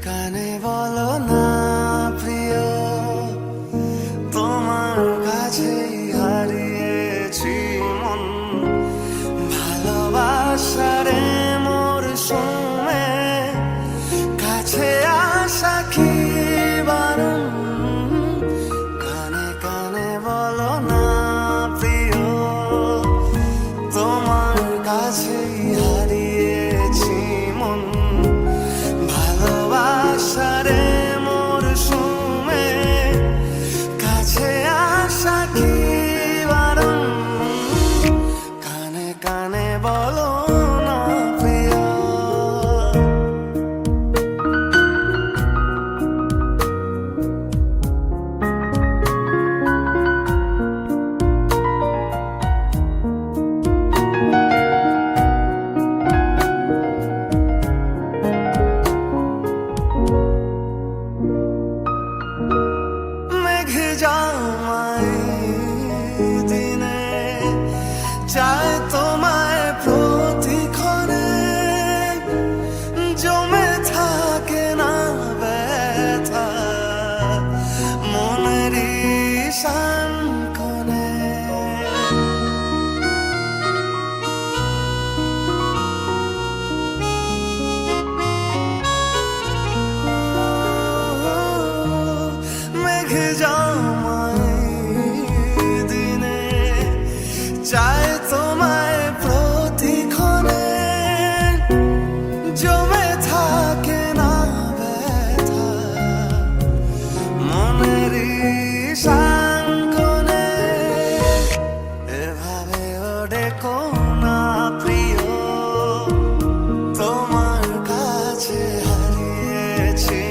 কানে বলো না প্রিয়, তোমার কাছেই হারিয়েছি মন। ভালোবাসারে মোর সুমে কাছে আসা কি বারণ। কানে কানে বলো না প্রিয়, তোমার কাছেই হারিয়েছি মন। ভালোবাসারে মোর সুমে কাছে আসা কি বারণ। কানে কানে বলো না প্রিয়। জামাই দিনে চায় তোমায় প্রতিক্ষণে, জমে থাকে না ব্যথা মনের ঈশান কোণে। মেঘ চায় তোমায় প্রতিক্ষণে, জমে থাকে না ব্যথা মনের ঈশান কোণে। এভাবে ডেকো না প্রিয়, তোমার কাছে হারিয়েছি